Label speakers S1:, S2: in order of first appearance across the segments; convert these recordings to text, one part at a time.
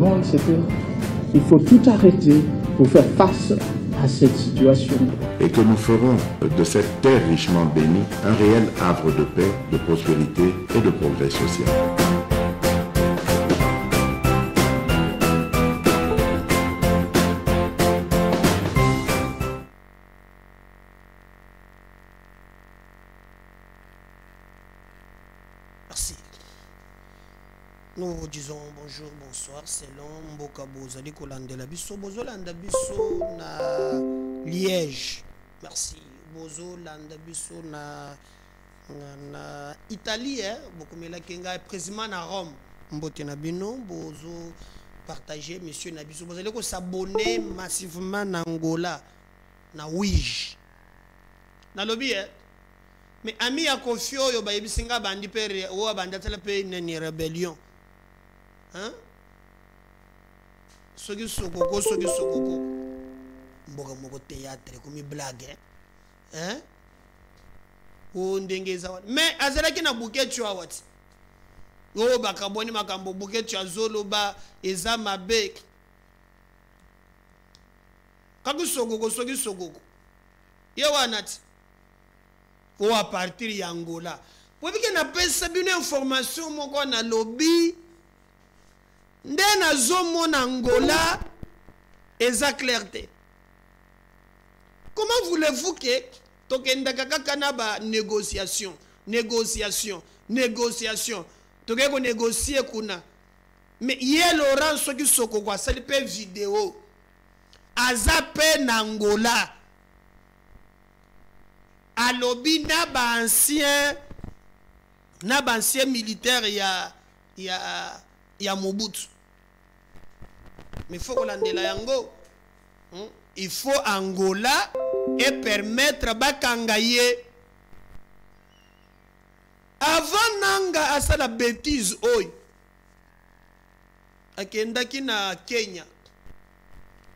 S1: Il faut tout arrêter pour faire face à cette situation.
S2: Et que nous ferons de cette terre richement bénie un réel havre de paix, de prospérité et de progrès social.
S3: Merci. Nous vous disons bonjour, bonsoir, selon Mboka Bozali Kolandela Bisso, Bozolanda Bisso na Liège. Merci. Bozolanda Bisso na Italie, beaucoup mais la Kenga est président na Rome. Mbote na bino, bozo partager monsieur na Bisso. Bozali ko s'abonner massivement na Angola, na Ouija. Na lobby mais ami ya kofio yo ba yebisinga bandi pere o bandi tala pe ni rébellion. Hein? Sogi sokoko mboka moko théâtre comme blague hein? O ndengeza wat mais azalaki na buketu awati o bakaboni makambo buketu azolo ba eza mabe kaku sokoko ye wanati ou à partir d'Angola. Pour que na pesa une information moko na lobby nde na zomo na Angola eza clarté. Comment voulez-vous que tokenda kaka na ba négociation toke ko négocier kuna mais hier Laurent soki soko kwa sali pe vidéo aza pe na Angola à lobby na ba ancien militaire ya Mobutu. Mais il faut que l'andela yango. Il faut Angola et permettre bakangaye avant nanga asa la bêtise oi. Akendaki na Kenya.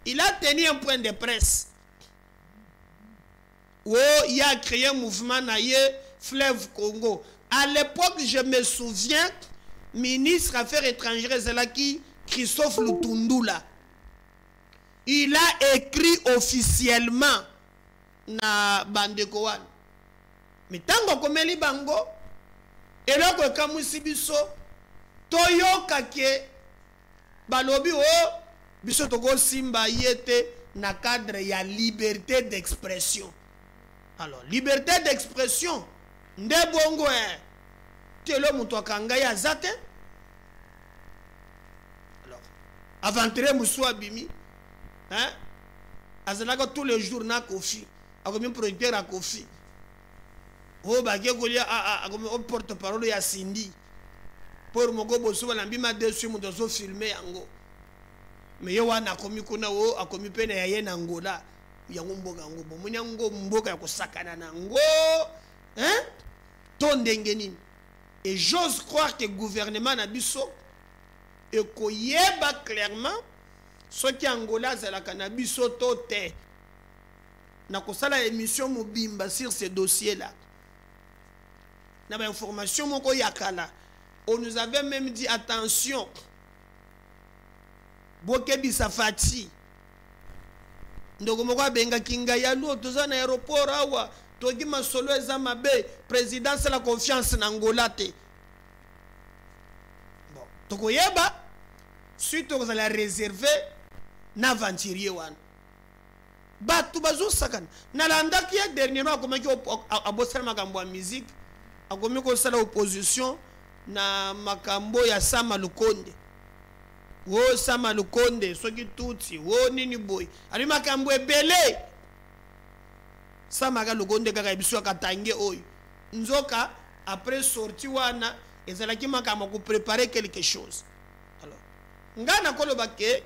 S3: Il a tenu un point de presse. Oh, il a créé un mouvement naïe Fleuve Congo. À l'époque, je me souviens, ministre Affaires étrangères Zelaki, Christophe Lutundula, il a écrit officiellement na Bandekoan. Mais tango komeli bango, et là que kamusi biso, toyo kake, balobi o, biso toko simba yete na cadre ya liberté d'expression. Alors, liberté d'expression, nde bongo telo muto kanga ya zate. Alors, aventure muswa bimi, hein? Azalaka tous les jours na Kofi, akomi producteur à Kofi. Oh bagé golia akomi porte-parole ya Cindy. Pour moko boso na bima dessus muto zo filmer yango. Mais yo wana akomi kuna o akomi pena ya ye na Angola. Yango mboka ngo bomunya ngo mboka ya kosakana na ngo hein tondengeni. Et j'ose croire que le gouvernement na biso e koyeba clairement ce qui Angola za la cannabis tote na kosala émission mobimba sur ce dossier là na ba information moko yakala. On nous avait même dit attention bokebi safati ndoko moko benga kinga ya lo toza na aéroport awa togi masolo eza mabe président c'est la confiance na Angola te. Bon tokoyeba suite aux la réserver na aventurier wan batu bazo sakana na landaki ya dernièrement akomaki abosala makambo ya musique akomi ko sala opposition na makambo ya Sama Lukonde. Wo Sama Lukonde soki tuti wo nini boy ali makambo ebele Sama Lukonde kaka biso katange oyo nzoka après sorti wana ezalaki makambo ko préparer quelque chose. Alors ngana koloba ke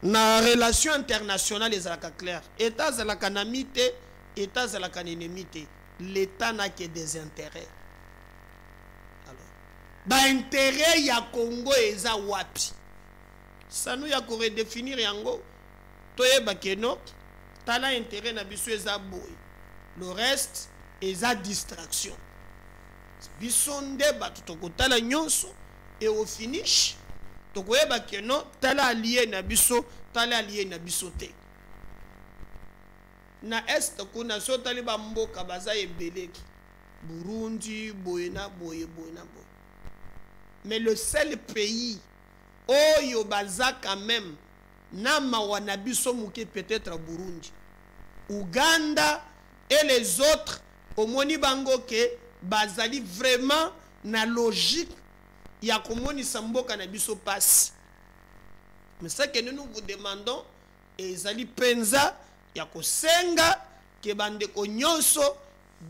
S3: na relation internationale ezalaka clair état zalaka na mite état zalaka na ennemi te. L'état n'a que des intérêts. Alors ba intérêt ya Congo eza wapi? Ça nous a qu'à redéfinir yango. Toyeba keno tala intérêt na biso eza boy. Le reste eza distraction. Bisonde batu tokotala nyonso et au finish tokoyeba ke non tala allié na biso tala allié na biso te na est kuna so tali ba mboka baza ebele Burundi boye na boye. Mais le seul pays oyo baza quand même na mawana biso muke peut-être Burundi, Ouganda et les autres omoni bango ke bazali vraiment na logique ya komoni samboka na biso passe. Mais ça que nous vous demandons ezali penza ya kosenga ke bandeko nyonso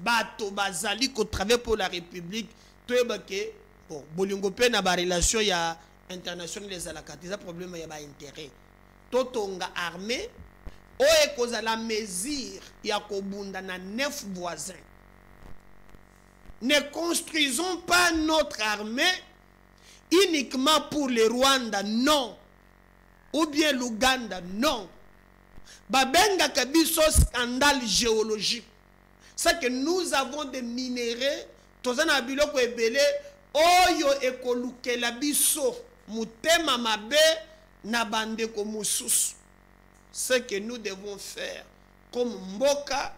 S3: bato bazali ko travailler pour la République toyeba ke bon bolingo pe na ba relation ya international les alakati za problème ya ba intérêt totonga armée oye kozala mesure ya kobunda na 9 voisins. Ne construisons pas notre armée uniquement pour le Rwanda, non, ou bien l'Ouganda, non. Babenga kabiso scandale géologique. C'est que nous avons des minéraux, tozana biloko ebele oyo ekoluke la biso mutema mabe na bandeko mususu. Ce que nous devons faire comme mboka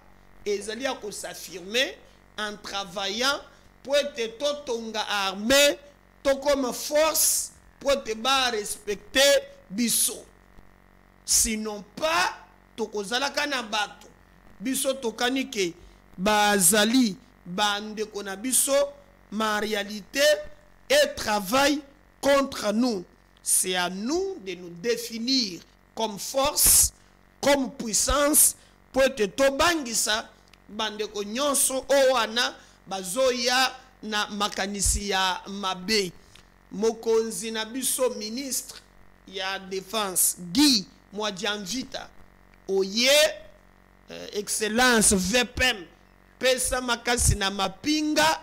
S3: ezali ya s'affirmer en travaillant pour être totonga armée to comme force pour te ba respecter biso. Sinon pas tokozalaka na bato biso tokani ke bazali bandeko na biso ma réalité et travail contre nous. C'est à nous de nous définir comme force, comme puissance pour te tobangisa bandeko nyonso owana bazoya na makanisi ya mabe. Mokonzi na biso ministre ya défense Guy Mwadianvita oye excellence VPM pesa makasi na mapinga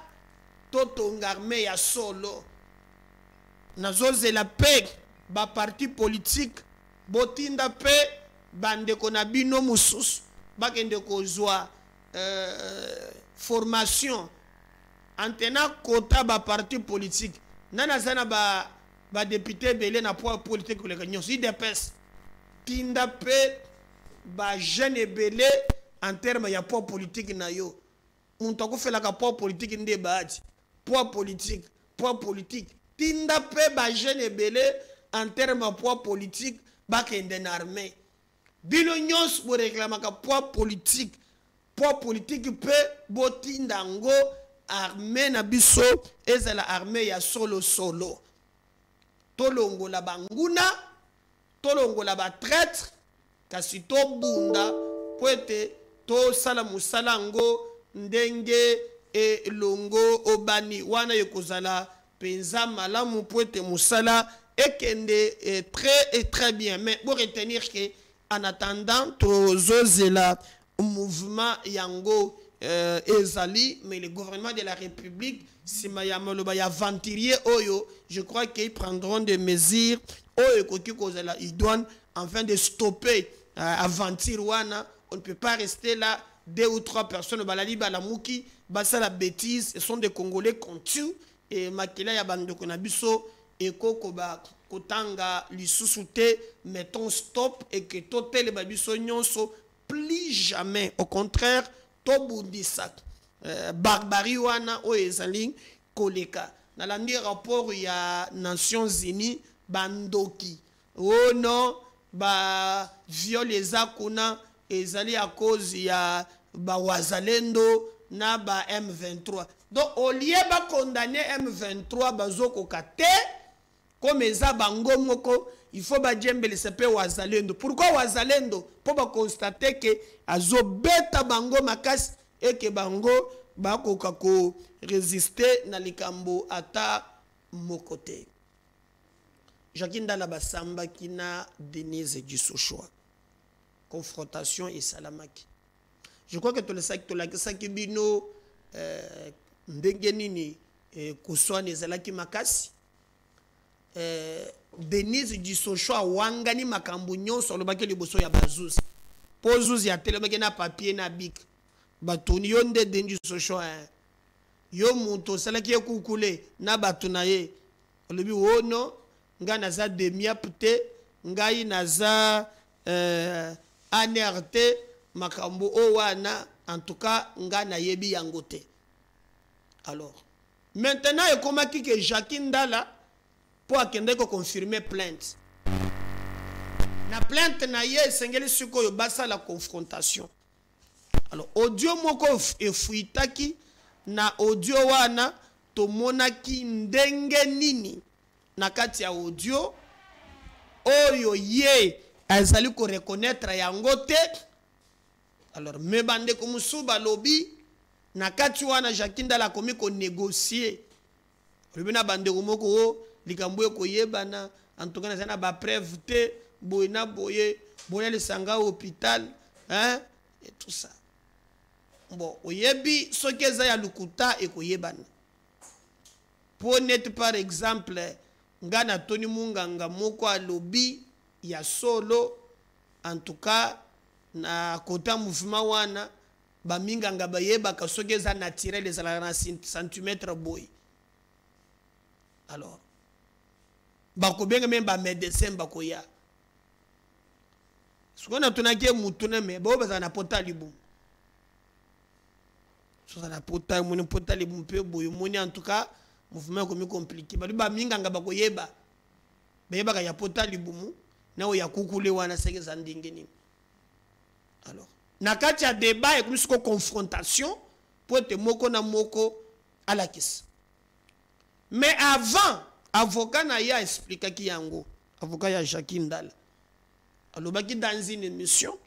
S3: totonga armée ya solo nazozela pe ba parti politique botinda pe bandeko na bino mususu bakende kozwa formation antena kota ba parti politique nana zana ba député belé na poids politique le gagnon si dépêche tinda pe ba jeune belé en terme ya poids politique na yo untako fela ka poids politique ndé baati poids politique tinda pe ba jeune belé en terme poids politique bakende na armée bino nyos bo réclamaka poids politique pe botinda ngo armée na biso ezala armée ya solo tolongo la banguna tolongo la ba traître kasi to bunda poete to sala musala ngo ndenge e longo obani wana yokozala penza malamu poete musala ekende très bien. Mais pour retenir que en attendant tozozela mouvement yango ezali, mais le gouvernement de la République simayamoloba ya venturier oyo, je crois qu'ils prendront des mesures oyo koki kozela idoine afin de stopper aventure wana. On ne peut pas rester là 2 ou 3 personnes balali balamuki basa la bêtise. Ce sont des Congolais contus et makila ya bandeko na biso et kokoba kotanga lisusu te, mettons stop et que totel babiso nyonso plus jamais. Au contraire tobundisa barbarie wana o ezali koleka na landi rapport ya Nations Unies bandoki oh non ba viol ezakuna ezali à cause ya ba wazalendo na ba M23. Donc au lieu ba condamner M23 bazoko kate comme eza bango moko, il faut ba djembele sepe wazalendo. Pourquoi wazalendo? Pour ba constater que azo beta bango makasi et que bango bako kako résister na likambo ata mokote. Jakinda la basamba kina Denise Djisochoa. Confrontation et salamaki. Je crois que tout le sac to la sakibino ndengenini kuswa nezalaki makasi. Denise Djisochoa wangani makambo nyonso lobaki liboso ya bazuzi. Pozuzi ya telemaki na papier na bic. Batuni yo nde Denise Djisochoa yo muto salaki ekukule na batuna ye. Olobi wono nga naza demiap te ngai naza anerte makambo o wana en tout cas nga nayebi yango te. Alors maintenant ekomaki que Jackie Ndala pour akende ko confirmer plainte na plainte na ye esengeli sikoyo basa la confrontation. Alors audio moko efuitaki na audio wana tomonaki ndenge nini na kati ya audio oyo ye azali ko reconnaître yango te. Alors me bande ko musuba lobby na kati wana Jackie Ndala komi ko négocier lobi na bande ko moko likambo ko yebana en tout cas na ba preuve te boyna boye boye le sanga hôpital hein et tout ça. Bon oyebi soki eza ya lukuta ekoyebana pour net par exemple ngana Tony Munganga moko alobi ya solo en tout cas na kota mouvement wana ba minganga bayeba ka soki eza naturel ezala na centimètre boy. Alors bako benga même ba médecin bako ya sukona tunake mutuna me bo baza na pota libu so ça na pota mon pota libu pe boy moni en tout cas mouvement comme compliqué ba minganga bako yeba bayeba ka ya pota libu mu na o ya kukule wana seke za ndinge nini. Alors na kati ya débat et plus que confrontation pour être moko na moko à la kisa. Mais avant avocat na ya expliquer ki yango avocat ya Jackie Ndala alobaki dans une émission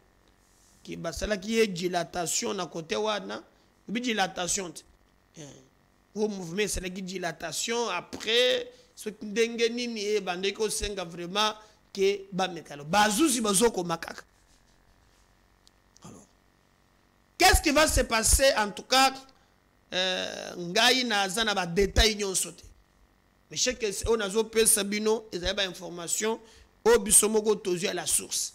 S3: qui basala qui est dilatation na côté wana bi dilatation au mouvement c'est la dilatation après ce ndenge nini e bande ko senga vraiment que ba mekalo bazuzi bazoko makaka. Alors qu'est-ce qui va se passer en tout cas ngai na zana ba détail nyonso te. Mais je sais que on a zo pe sabino et ça ba information au bisomoko tozu à la source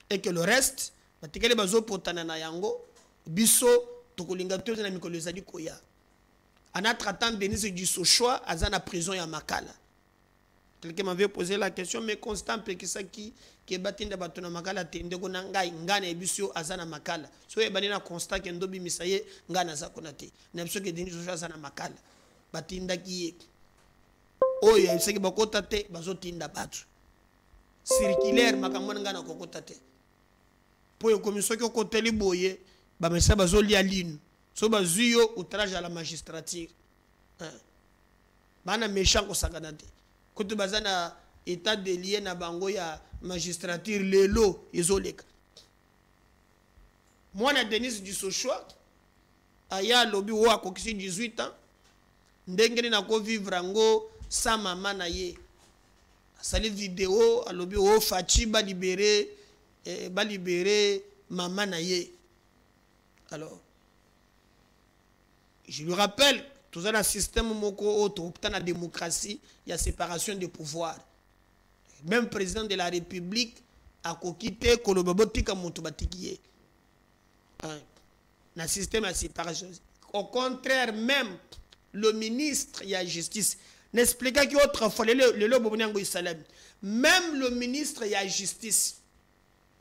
S3: et que le reste batikele bazo potana na yango biso tokolinga tozu na mikolo ezali koya. En traitant Denis du Sochoa à la prison ya Makala. Quelqu'un m'avait posé la question mais Constant Pekisaki qui est battu de batona Makala tende ko ngai ngana ebisio azana Makala. So e banina Constant ke ndobi misaye ngana za konate. Na biso ke Denis Sochoa azana Makala. Batinda ki oyo yebisaki bakota te bazotinda batu circulaire makambo ngana kokota te po yo komisio ki okoteli boye bamesa bazolia linu so bazuyo outrage à la magistrature bana méchant kosangana te kote bazana état de lié na bango ya magistrature lelo ezoleka. Mwana Denis du Sochoa aya lobi wo akokisi 18 ans ndengeni na ko vivre ngo sa maman na ye asali vidéo alobi o fachi ba libérer maman na ye. Alors je lui rappelle tout un système moko auto na démocratie il y a séparation des pouvoirs. Même président de la République a kokité kolobotika mutu batikiye na système à séparation. Au contraire même le ministre ya justice n'expliqua qu'autrefois même le ministre ya justice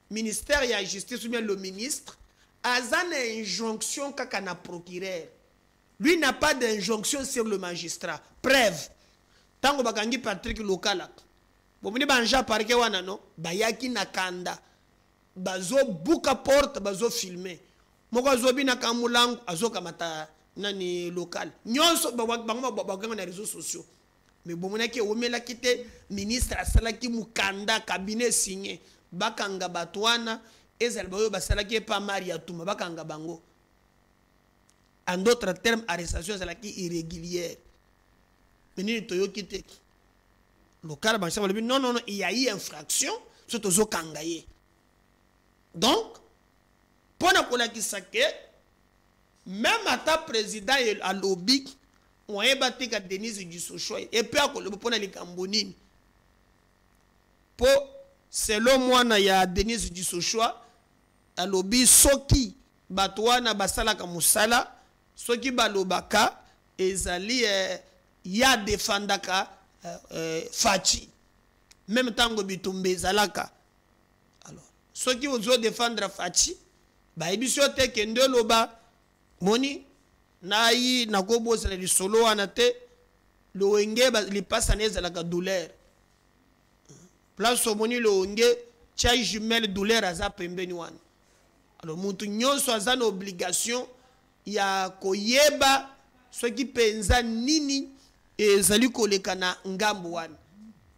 S3: ministère ya justice ou bien le ministre a une injonction kaka na procureur. Lui n'a pas d'injonction sur le magistrat. Preuve. Tango bakangi Patrick Lokala. Bomuni banja parke wana no bayaki na kanda. Bazo buka porte bazo filmer. Moko zobi na kamulangu azoka mata nani local. Nyonso bango na réseaux sociaux. Mais bomuna ki omela kite ministre asala ki mukanda cabinet signé bakanga batwana ezal bayo basala ki pa Maria Tuma bakanga bango. En d'autres termes, arrestation est irrégulière. Mais nous avons quitté. Le cas de non, il y a eu infraction, c'est aux Kangaye. Donc, pour nous même à ta président à lobby, on a battu à Denis du Sochoa et puis à les Cambonines. Pour, selon moi, il y a Denis du Sochoa à lobby, Soki, Batouana, Basala Kamusala. Soki balobaka ezali ya defandaka faci même tango bitumba ezalaka. Alors ceux qui osent défendre faci bayebi so te ke nde loba moni nayi nakobosana lisolo wana te loenge lipasa na ezalaka douleur place omoni loenge tia jumelle douleur aza pembeni wana. Alors mutu nyonso aza na obligation ya koyeba soki penza nini ezali koleka na ngambo wana.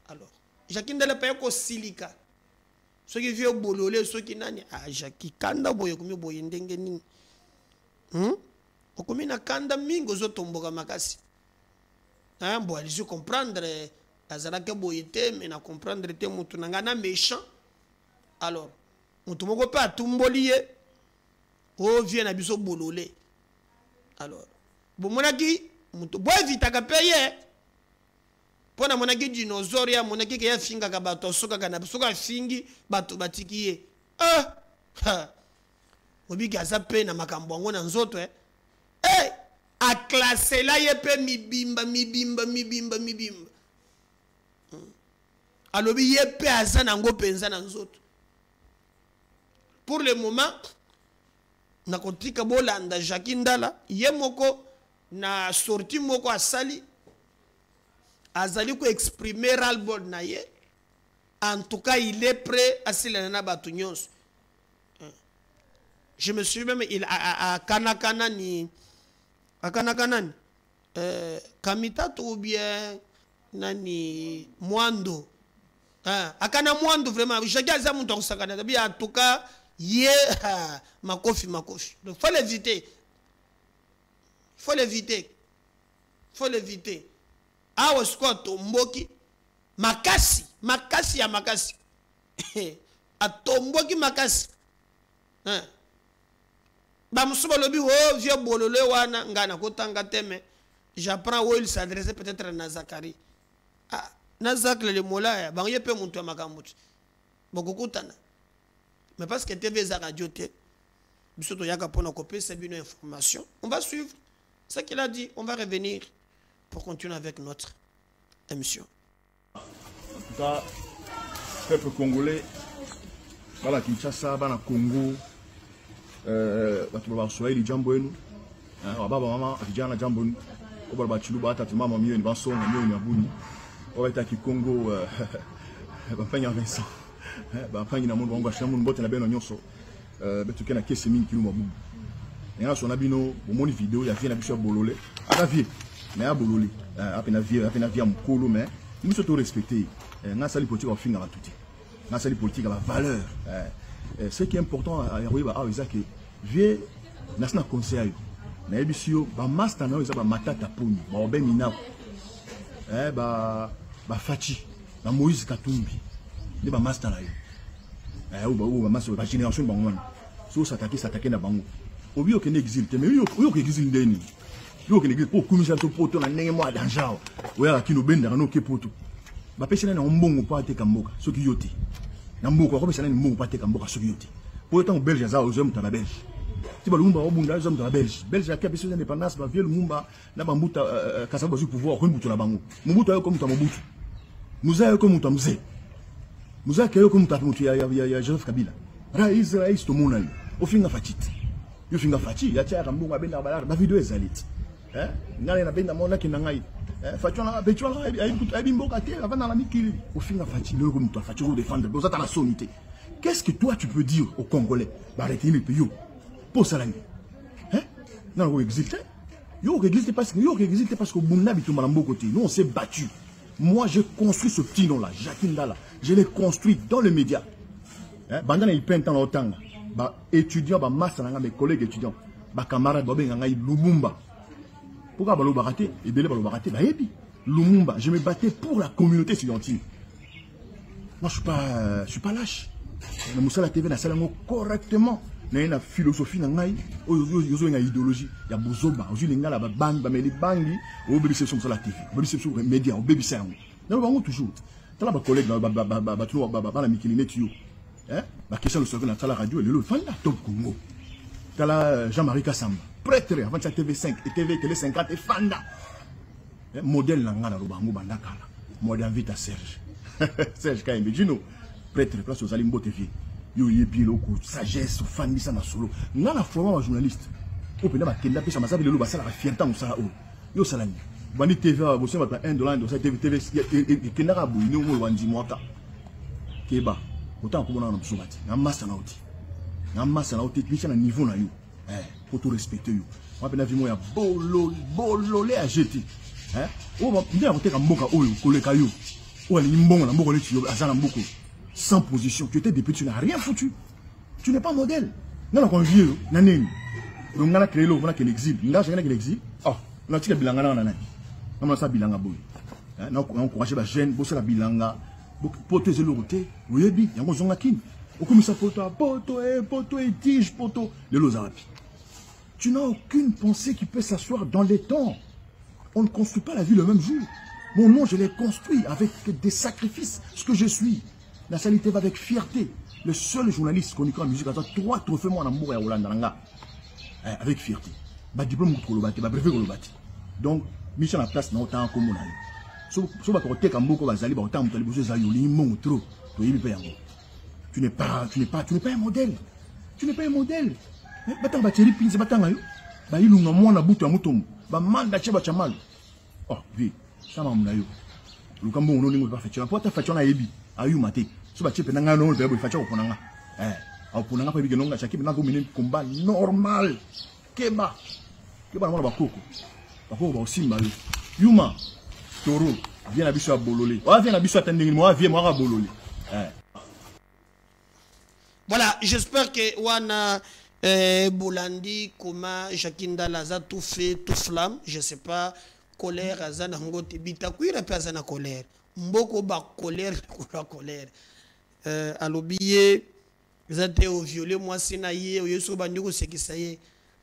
S3: Alors Jackie ndele pa ko silika soki vie bolole soki nani Jackie kanda boye komi boye ndenge nini okomi na kanda mingo zo tomboka makasi bo ali je comprendre azalaka boye te mais na comprendre te mutu nanga na méchant. Alors mutu moko pa tumboli ye o vie na biso bolole. Alors bomonaki mutu bo evitaka pe ye pona monaki dinosaure ya monaki ke ya finga ka bato soka kana soka fingi bato batiki ye obiki asa pe na makambo ngo na nzoto a classé la ye pe mibimba alobi ye pe asa na ngo penza na nzoto. Pour le moment na kotika bolanda Jackie Ndala ye moko na sorti moko asali azali ko exprimer ras-le-bol na ye. En tout cas il est prêt à silana batu nyonso. Je me suis même il a kanakana ni kamita ou bien nani mwando akana mwando vraiment Jackie aza muto sakana bien en tout cas ye makofi. Donc faut l'éviter. Faut l'éviter. Awa sko tomboki makasi ya makasi atomboki makasi ba musuba lobi o vieux bolole wana ngana kotanga teme. J'apprends où il s'adressait peut-être à Zakari. Na Zakle le molaya ba yepe muntu ya makambuti bokukutana. Mais parce que TV za radio te bisoto yaka pona copier c'est une information. On va suivre ce qu'il a dit, on va revenir pour continuer avec notre émission.
S4: En tout cas, peuple congolais, voilà Kinshasa, bana Congo, batu baba Swahili jambo yenu, baba mama vijana jambo yenu, baba chiluba hata mama mio ni basonga mio ni abuni, baba ki Congo, bafanya Vincent, bafanya na mundu wangu ashamu mbote na beno nyonso, betu kena kesi mingi kilu mabubu. Nga so na bino bomoni vidéo ya vie na biso bolole, aka vie mais ya bolole, apena vie mukolo mais nous sommes respectés. Nga sali politique au finga tout. Nga sali politique la valeur. Ce qui est important à Yarouba a que vie nasna conseil. Na ebisio ba master na eza ba matata poni, ba obemina. Ba Fachi, ba Moïse Katumbi. Ni ba master na yo. Ou ba master ba génération bangwana. So s'attaquer na bango. Obi okene exil te mais yo exil ndeni. Yo okene exil pour commission to poto na ndenge mo danger. Oya kino benda no ke poto. Ba pesena na mbongo pa te kamboka soki yote. Na mbongo ko pesena ni mbongo pa te kamboka soki yote. Pour autant belge za ozem ta belge. Ti ba lumba obunda ozem ta belge. Belge a kapesi indépendance ba vieux lumba na ba mbuta kasaba zu pouvoir ko mbuto na bango. Mbuto ayo ko mbuta mobutu. Muza ayo ko mbuta muze. Muza ayo ko mbuta mutu ya Joseph Kabila. Rais to mona yo. Ofinga fatiti. Yo finga fati ya tia rambunga benda balar ba video ezalit ngale na benda mona kina ngai fatwa betwa ay bimboka te avant la mikili o finga fati le comme toi fati pour défendre dans ta nationalité. Qu'est-ce que toi tu peux dire aux Congolais ba arrêter le pays pour ça là non on existe yo existe parce que bunda bitu malambo côté nous on s'est battu. Moi j'ai construit ce petit nom là Jackie Ndala, je l'ai construit dans le média bandana il peint dans autant ba étudiants ba master nga mes collègues étudiants ba camarades ba benga ngai Lumumba pourquoi ba lo baraté et belé ba lo baraté ba yebi Lumumba je me battais pour la communauté estudiantine. Moi je suis pas lâche na musala TV na sala correctement na une philosophie na ngai yo nga idéologie ya bozoba ozuli ngala ba bang ba meli bangi o bebise sur la TV bebise sur les médias o bebise yango na ba toujours tala ba collègue ba tuno ba la mikili tu la question de sauver la radio et le Fanda Top Congo. Tala Jean-Marie Kassamba, prêtre avant la TV5 et Télé 50 et Fanda. Modèle Nangana Robango Bandakala. moi j'invite à Serge. Serge Kaimbe, dis-nous, prêtre, place aux Alimbo TV. Yo yebi loko sagesse ou fan misa na solo. Nga na format journaliste. O pena ba kenda pesa masabi lelo basala ba fierté musala o. Yo salani. Bani TV ba bosse ba $1 dans cette TV kenda ka boyi no mo wandi mwaka. Keba. Autant ko bona na msobati. Na massa na oti. Na massa na oti bicha na niveau na yo. Faut tout respecter yo. Moi pena vi mo ya bololé à jeter. O ba ndia ko teka mboka oyo koleka yo. O ali mbongo na mboko le tiyo azana mboko. Sans position, tu étais député, tu n'as rien foutu. Tu n'es pas modèle. Non, on vit, on a on a créé l'eau, on a créé l'exil. On a créé l'exil. Oh, on a tiré bilanga, on a on a ça bilanga boy. On a encouragé la jeune, bosser la bilanga, pour te zéloter. Oui, bien, il y a un zonga kin. Au commissaire poto et tige poto. Le lozarapi. Tu n'as aucune pensée qui peut s'asseoir dans les temps. On ne construit pas la vie le même jour. Mon nom, je l'ai construit avec des sacrifices, ce que je suis. La salité va avec fierté. Le seul journaliste qu'on y en musique a 3 trophées en amour et Hollande. Avec fierté. Bah diplôme pour le bâti, bah brevet pour le bâti. Donc, Michel la place n'a autant comme on a eu. Si on va côté comme beaucoup bazali, bah autant on vous zayoli mon trop. Tu n'es pas un modèle. Tu n'es pas un modèle. Batang bateri pinze batang ayo. Bah il nous moins na butu amutom. Bah manda cheba chamal. Oh, vi. Ça m'a m'nayo. Le cambo on n'ingo pas fait. Tu n'as pas fait tu na ebi. Ayu mate so ba chepe na nga no be facha oponanga oponanga pa bige nonga chaki na go mine combat normal keba na ba koko ba osimba yuma toro vient na biso bololé wa vient na biso atendingi moi vient moi bololé
S3: voilà, j'espère que wana Bolandi Koma Jakinda Laza tout fait tout flamme, je sais pas colère azana ngote bitakwira pe azana colère mboko ba colère la colère alobiye zate au violer moi sinaye o yeso bandiko sekisaye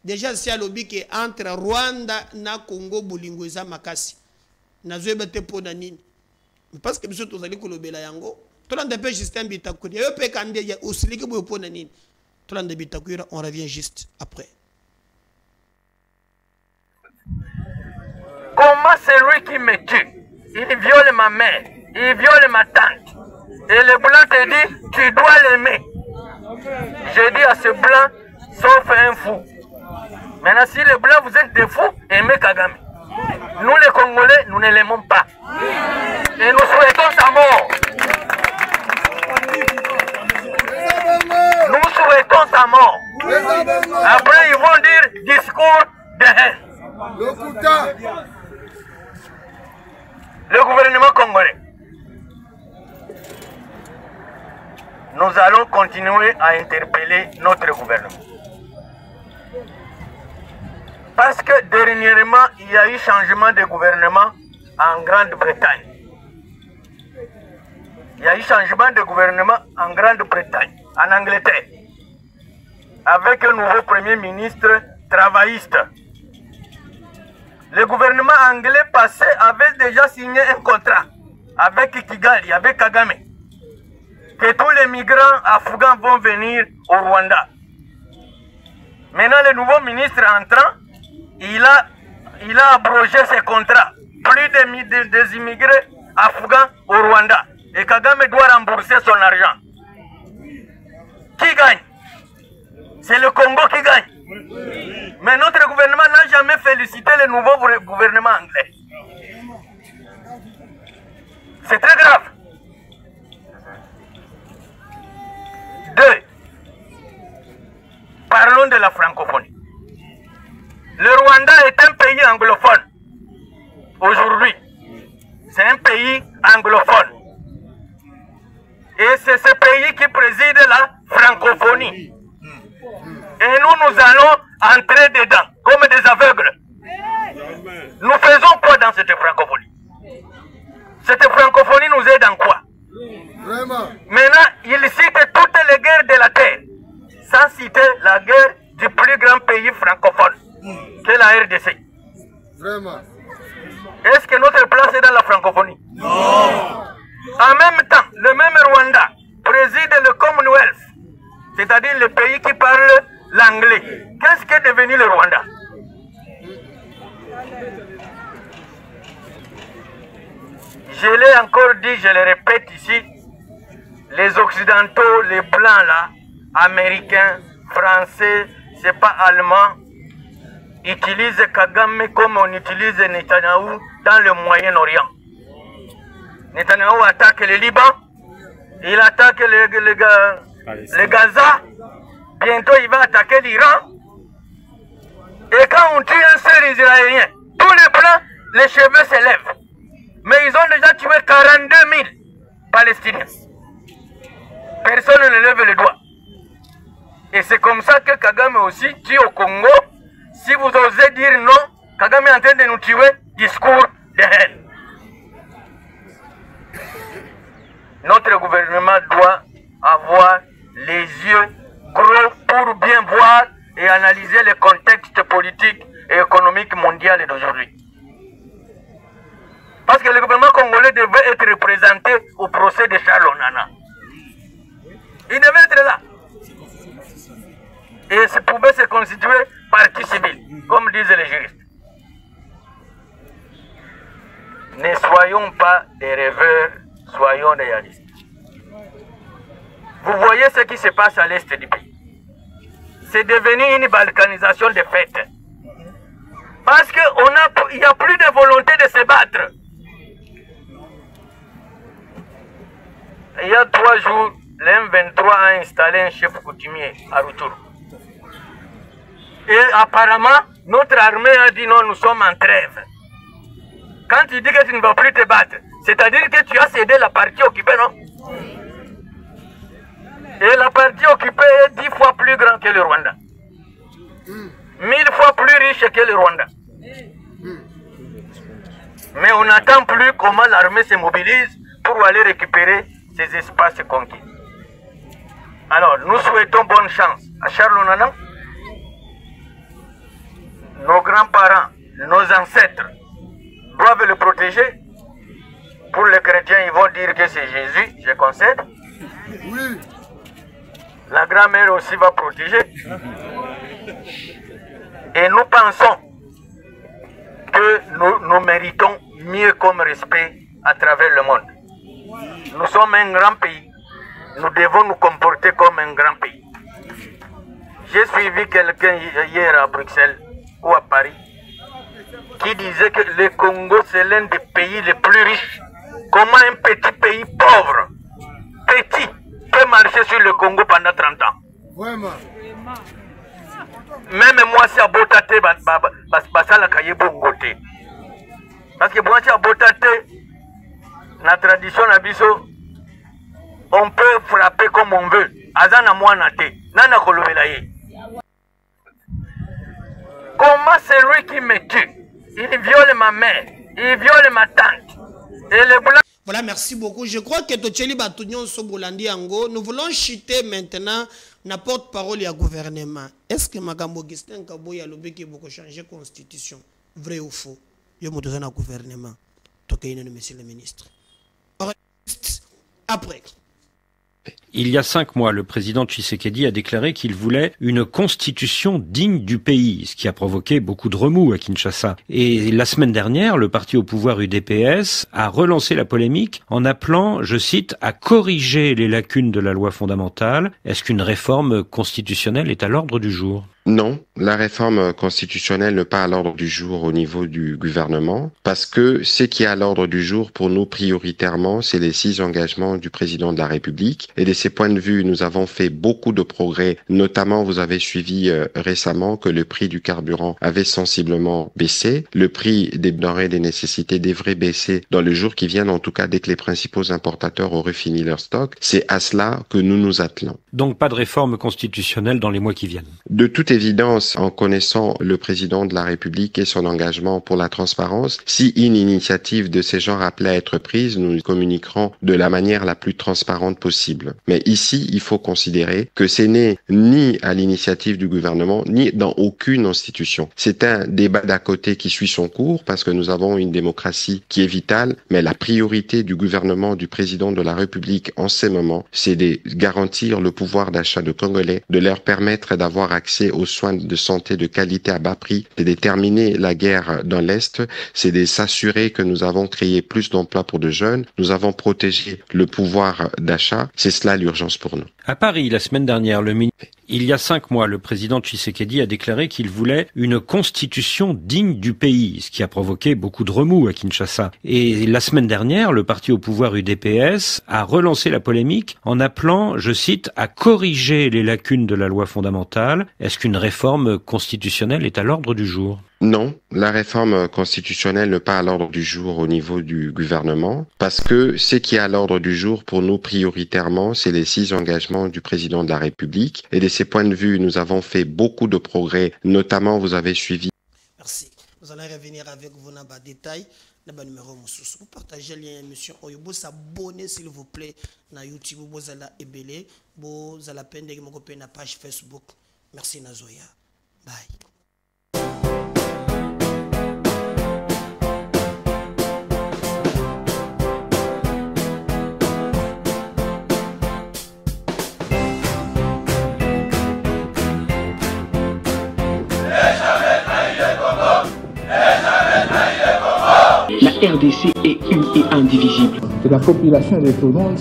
S3: déjà si alobi que entre Rwanda na Congo bolingo eza makasi nazo bete pona nini parce que biso tozali kolobela yango tolanda pe Justin Bitakwira yo pe kande ya osilike boyo pona nini tolanda Bitakwira, on revient juste après.
S5: Comment celui qui me tue, il viole ma mère, il viole ma tante. Et le blanc te dit, tu dois l'aimer. Je dis à ce blanc, sauf un fou. Maintenant, si les blancs, vous êtes des fous, aimez Kagame. Nous les Congolais, nous ne l'aimons pas. Et nous souhaitons sa mort. Nous souhaitons sa mort. Après, ils vont dire discours de haine. Le gouvernement congolais, nous allons continuer à interpeller notre gouvernement. Parce que dernièrement, il y a eu changement de gouvernement en Grande-Bretagne. Il y a eu changement de gouvernement en Grande-Bretagne, en Angleterre, avec un nouveau premier ministre travailliste. Le gouvernement anglais passé avait déjà signé un contrat avec Kigali, avec Kagame, que tous les migrants afghans vont venir au Rwanda. Maintenant, le nouveau ministre entrant, il a abrogé ces contrats. Plus des immigrés afghans au Rwanda. Et Kagame doit rembourser son argent. Qui gagne? C'est le Congo qui gagne. Mais notre gouvernement n'a jamais félicité le nouveau gouvernement anglais. C'est très grave. 2. Parlons de la francophonie. Le Rwanda est un pays anglophone. Aujourd'hui, c'est un pays anglophone. Et c'est ce pays qui préside la francophonie. Et nous allons entrer dedans, comme des aveugles. Nous faisons quoi dans cette francophonie? Cette francophonie nous aide en quoi? Vraiment. Maintenant, il cite toutes les guerres de la terre, sans citer la guerre du plus grand pays francophone, qu'est la RDC. Vraiment. Est-ce que notre place est dans la francophonie? Non. En même temps, le même Rwanda préside le Commonwealth, c'est-à-dire le pays qui parle l'anglais. Qu'est-ce qu'est devenu le Rwanda? Je l'ai encore dit, je le répète ici, les Occidentaux, les Blancs là, Américains, Français, c'est pas Allemands, utilisent Kagame comme on utilise Netanyahou dans le Moyen-Orient. Netanyahou attaque le Liban, il attaque le Gaza, bientôt il va attaquer l'Iran. Et quand on tue un seul Israélien, tous les Blancs, les cheveux s'élèvent. Mais ils ont déjà tué 42 000 Palestiniens. Personne ne lève le doigt. Et c'est comme ça que Kagame aussi tue au Congo. Si vous osez dire non, Kagame est en train de nous tuer, discours de haine. Notre gouvernement doit avoir les yeux gros pour bien voir et analyser le contexte politique et économique mondial d'aujourd'hui. Parce que le gouvernement congolais devait être représenté au procès de Charles Onana. Il devait être là. Et ça pouvait se constituer partie civile, comme disent les juristes. Ne soyons pas des rêveurs, soyons réalistes. Vous voyez ce qui se passe à l'est du pays. C'est devenu une balkanisation de fait. Parce qu'il n'y a plus de volonté de se battre. Il y a 3 jours, l'M23 a installé un chef coutumier à Rutshuru. Et apparemment, notre armée a dit non, nous sommes en trêve. Quand tu dis que tu ne vas plus te battre, c'est-à-dire que tu as cédé la partie occupée, non? Et la partie occupée est 10 fois plus grande que le Rwanda. 1000 fois plus riche que le Rwanda. Mais on n'attend plus comment l'armée se mobilise pour aller récupérer ces espaces conquis. Alors, nous souhaitons bonne chance à Charles Onana. Nos grands-parents, nos ancêtres doivent le protéger. Pour les chrétiens, ils vont dire que c'est Jésus, je concède. Oui. La grand-mère aussi va protéger. Et nous pensons que nous méritons mieux comme respect à travers le monde. Nous sommes un grand pays. Nous devons nous comporter comme un grand pays. J'ai suivi quelqu'un hier à Bruxelles ou à Paris qui disait que le Congo c'est l'un des pays les plus riches. Comment un petit pays pauvre, petit, peut marcher sur le Congo pendant 30 ans? Vraiment. Même moi, si à Botate, basala kaye bongote. Parce que moi, si à Botate, la tradition nabiso, on peut frapper comme on veut. Azana moi nate, nana kolobelaye. Comment c'est lui qui me tue? Il viole ma mère, il viole ma tante. Et les blancs.
S3: Voilà, merci beaucoup. Je crois que Tocheli Batunion Sobolandi Ango, nous voulons chuter maintenant na porte-parole du gouvernement. Est-ce que Magambo Augustin Kaboya Lobé qui beaucoup changer la constitution? Vrai ou faux? Yo mo dans le gouvernement. Tokayine monsieur le ministre. Après.
S6: Il y a 5 mois, le président Tshisekedi a déclaré qu'il voulait une constitution digne du pays, ce qui a provoqué beaucoup de remous à Kinshasa. Et la semaine dernière, le parti au pouvoir UDPS a relancé la polémique en appelant, je cite, à corriger les lacunes de la loi fondamentale. Est-ce qu'une réforme constitutionnelle est à l'ordre du jour ?
S7: Non, la réforme constitutionnelle n'est pas à l'ordre du jour au niveau du gouvernement, parce que ce qui est à l'ordre du jour pour nous prioritairement, c'est les 6 engagements du président de la République. Et de ces points de vue, nous avons fait beaucoup de progrès. Notamment, vous avez suivi récemment que le prix du carburant avait sensiblement baissé. Le prix des denrées des nécessités devrait baisser dans les jours qui viennent, en tout cas dès que les principaux importateurs auraient fini leur stock. C'est à cela que nous nous attelons.
S6: Donc pas de réforme constitutionnelle dans les mois qui viennent.
S7: De toute évidence, en connaissant le président de la République et son engagement pour la transparence, si une initiative de ce genre appelait à être prise, nous communiquerons de la manière la plus transparente possible. Mais ici, il faut considérer que ce n'est ni à l'initiative du gouvernement, ni dans aucune institution. C'est un débat d'à côté qui suit son cours parce que nous avons une démocratie qui est vitale, mais la priorité du gouvernement, du président de la République en ces moments, c'est de garantir le pouvoir d'achat de Congolais, de leur permettre d'avoir accès aux aux soins de santé de qualité à bas prix, de déterminer la guerre dans l'Est, c'est de s'assurer que nous avons créé plus d'emplois pour de jeunes, nous avons protégé le pouvoir d'achat. C'est cela l'urgence pour nous.
S6: À Paris, la semaine dernière, il y a 5 mois, le président Tshisekedi a déclaré qu'il voulait une constitution digne du pays, ce qui a provoqué beaucoup de remous à Kinshasa. Et la semaine dernière, le parti au pouvoir UDPS a relancé la polémique en appelant, je cite, à corriger les lacunes de la loi fondamentale. Est-ce qu'une réforme constitutionnelle est à l'ordre du jour ?
S7: Non, la réforme constitutionnelle n'est pas à l'ordre du jour au niveau du gouvernement, parce que ce qui est à l'ordre du jour pour nous prioritairement, c'est les 6 engagements du président de la République. Et de ces points de vue, nous avons fait beaucoup de progrès, notamment vous avez suivi.
S3: Merci. Nous allons revenir avec vous dans les détails. Vous partagez le lien émission. Vous abonnez s'il vous plaît na YouTube, vous allez ébélé, vous allez peine de me na page Facebook. Merci Nazoya. Bye.
S8: La RDC est une et indivisible.
S1: Que la population de tout le monde